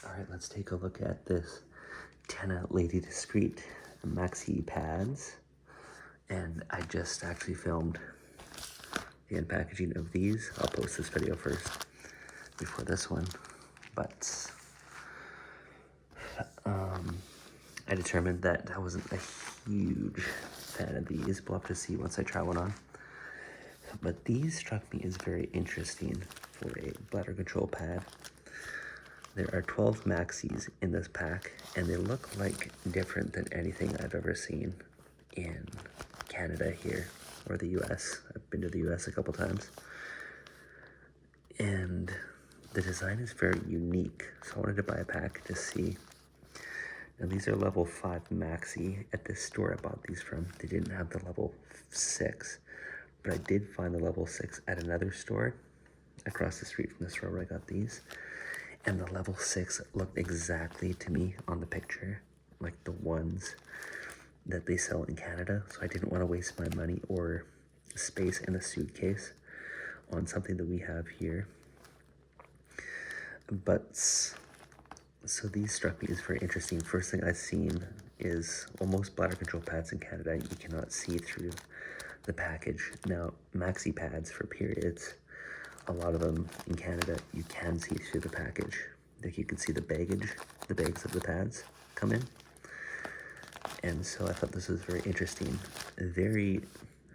All right, let's take a look at this Tena Lady Discreet maxi pads. And I just actually filmed the unpackaging of these. I'll post this video first before this one. But I determined that I wasn't a huge fan of these. We'll have to see once I try one on. But these struck me as very interesting for a bladder control pad. There are 12 maxis in this pack, and they look like different than anything I've ever seen in Canada here, or the US. I've been to the US a couple times. And the design is very unique, so I wanted to buy a pack to see. And these are level 5 maxi. At this store I bought these from, they didn't have the level 6, but I did find the level 6 at another store across the street from the store where I got these. And the level 6 looked exactly to me on the picture, like the ones that they sell in Canada. So I didn't want to waste my money or space in a suitcase on something that we have here. But so these struck me as very interesting. First thing I've seen is, well, most bladder control pads in Canada, you cannot see through the package. Now, maxi pads for periods, a lot of them in Canada, you can see through the package. Like you can see the bags of the pads come in. And so I thought this was very interesting. Very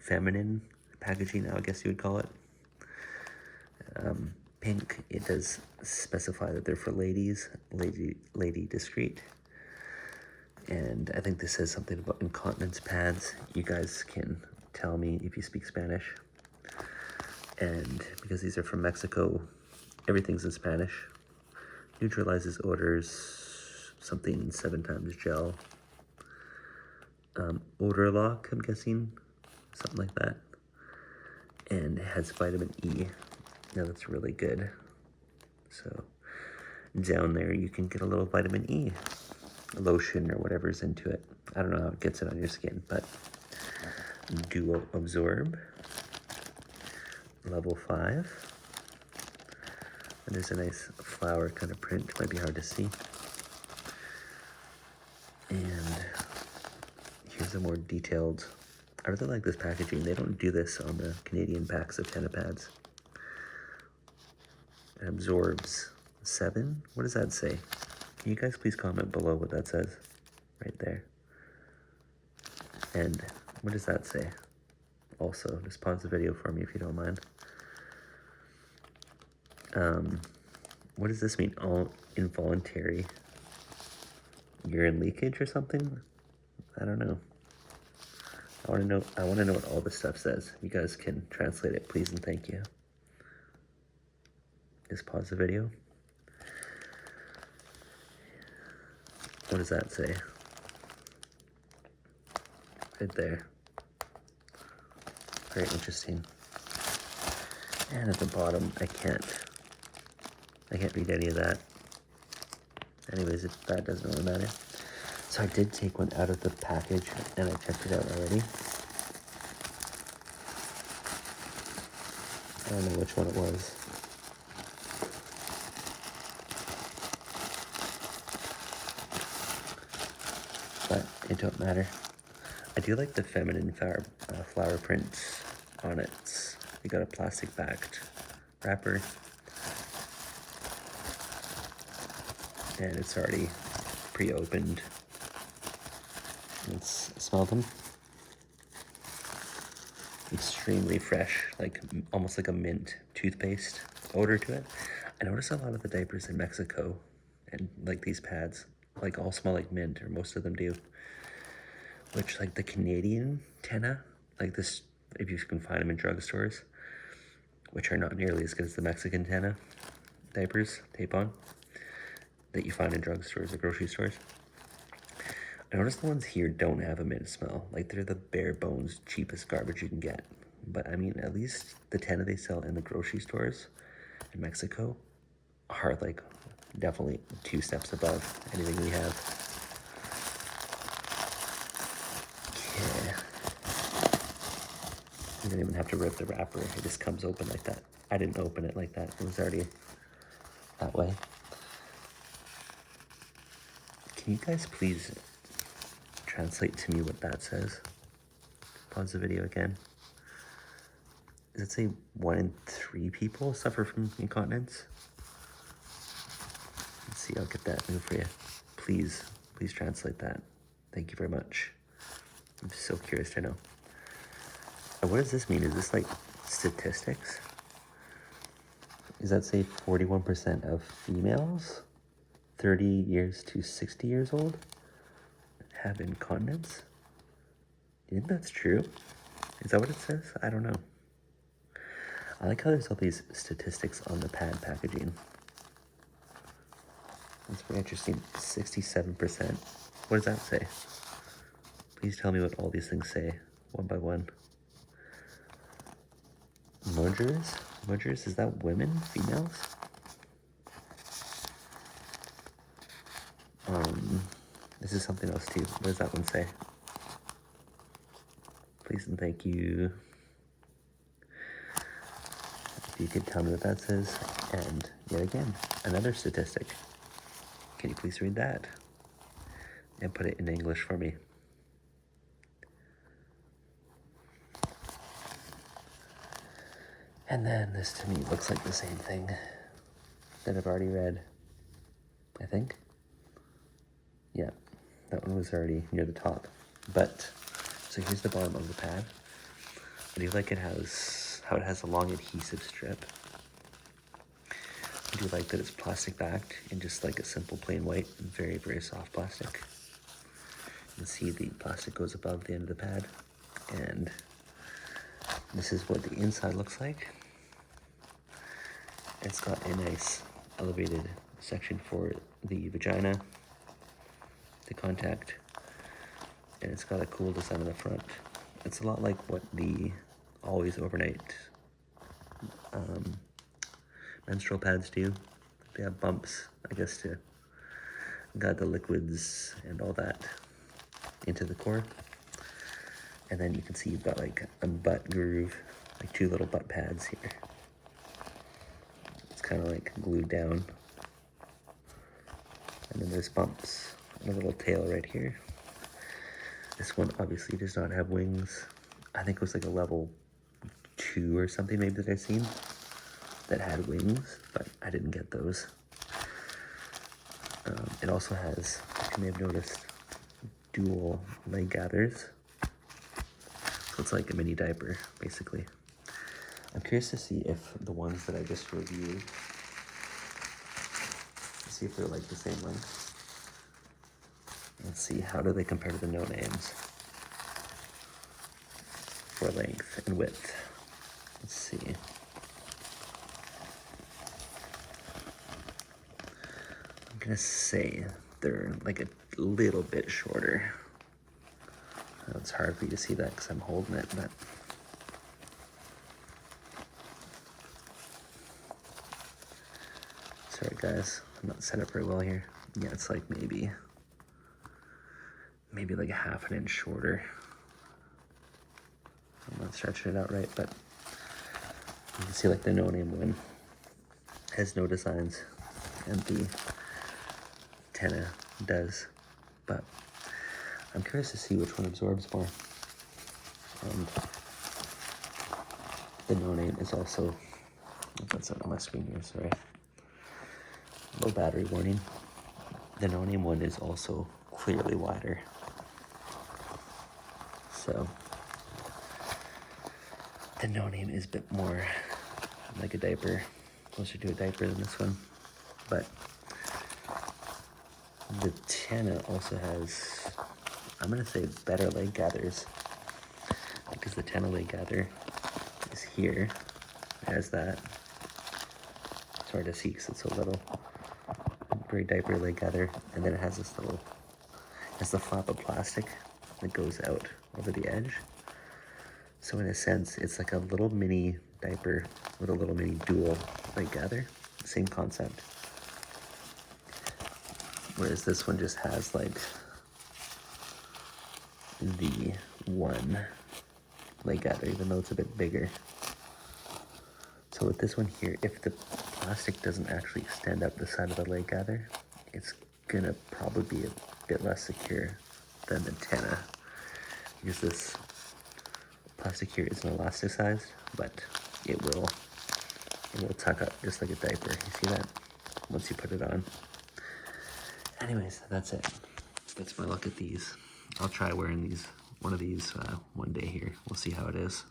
feminine packaging, I guess you would call it. Pink, it does specify that they're for ladies, lady discreet. And I think this says something about incontinence pads. You guys can tell me if you speak Spanish. And because these are from Mexico, everything's in Spanish. Neutralizes odors, something 7 times gel. Odor lock, I'm guessing, something like that. And it has vitamin E. Now that's really good. So down there you can get a little vitamin E lotion or whatever's into it. I don't know how it gets it on your skin, but dual absorb, level 5. And there's a nice flower kind of print, might be hard to see. And here's a more detailed, I really like this packaging. They don't do this on the Canadian packs of Tena pads. It absorbs 7. What does that say? Can you guys please comment below what that says? Right there. And what does that say? Also, just pause the video for me if you don't mind. What does this mean? All involuntary urine leakage or something? I don't know. I want to know what all this stuff says. You guys can translate it, please and thank you. Just pause the video. What does that say? Right there. Very interesting. And at the bottom, I can't read any of that. Anyways, that doesn't really matter. So I did take one out of the package and I checked it out already. I don't know which one it was. But it don't matter. I do like the feminine flower prints on it. You got a plastic backed wrapper. And it's already pre-opened. Let's smell them. Extremely fresh, like almost like a mint toothpaste odor to it. I notice a lot of the diapers in Mexico and like these pads, like all smell like mint, or most of them do. Which like the Canadian Tena, like this, if you can find them in drugstores, which are not nearly as good as the Mexican Tena diapers, tape-on, that you find in drugstores or grocery stores. I noticed the ones here don't have a mint smell. Like they're the bare bones, cheapest garbage you can get. But I mean, at least the Tena they sell in the grocery stores in Mexico are like definitely 2 steps above anything we have. Okay. You don't even have to rip the wrapper. It just comes open like that. I didn't open it like that. It was already that way. Can you guys please translate to me what that says? Pause the video again. Does it say 1 in 3 people suffer from incontinence? Let's see, I'll get that new for you. Please translate that. Thank you very much. I'm so curious to know. And what does this mean? Is this like statistics? Does that say 41% of females 30 years to 60 years old have incontinence? Do you think that's true? Is that what it says? I don't know. I like how there's all these statistics on the pad packaging. That's very interesting. 67%. What does that say? Please tell me what all these things say, one by one. Mudgers? Mudgers, is that women? Females? This is something else too. What does that one say? Please and thank you. If you could tell me what that says. And yet again, another statistic. Can you please read that? And put it in English for me. And then this to me looks like the same thing that I've already read, I think. Yeah, that one was already near the top. But, so here's the bottom of the pad. I do like how it has a long adhesive strip. I do like that it's plastic backed and just like a simple plain white, very, very soft plastic. You can see the plastic goes above the end of the pad. And this is what the inside looks like. It's got a nice elevated section for the vagina, the contact, and it's got a cool design on the front. It's a lot like what the Always Overnight menstrual pads do. They have bumps, I guess, to guide the liquids and all that into the core. And then you can see you've got like a butt groove, like 2 little butt pads here. It's kind of like glued down. And then there's bumps and a little tail right here. This one obviously does not have wings. I think it was like a level 2 or something maybe that I've seen that had wings, but I didn't get those. It also has, you may have noticed, dual leg gathers. So it's like a mini diaper, basically. I'm curious to see if the ones that I just reviewed, see if they're like the same length. Let's see, how do they compare to the no names for length and width? Let's see. I'm gonna say they're like a little bit shorter. It's hard for you to see that because I'm holding it, but sorry guys, I'm not set up very well here. Yeah, it's like maybe like a ½ inch shorter. I'm not stretching it out right, but you can see like the no-name one has no designs, and the Tena does, but I'm curious to see which one absorbs more. And the no-name is also, that's not on my screen here, sorry. Low battery warning. The no-name one is also clearly wider. So the no-name is a bit more like a diaper, closer to a diaper than this one. But the Tena also has, I'm gonna say, better leg gathers, because the Tena leg gather is here. It has that. It's hard to see because it's so little. Very diaper leg gather, and then it has this little, it's the flap of plastic that goes out over the edge. So in a sense, it's like a little mini diaper with a little mini dual leg gather. Same concept. Whereas this one just has like the one leg gather, even though it's a bit bigger. So with this one here, if the plastic doesn't actually extend up the side of the leg gather, it's gonna probably be a bit less secure than the Tena, because this plastic here isn't elasticized, but it will tuck up just like a diaper. You see that? Once you put it on. Anyways, that's it. That's my look at these. I'll try wearing one of these one day here. We'll see how it is.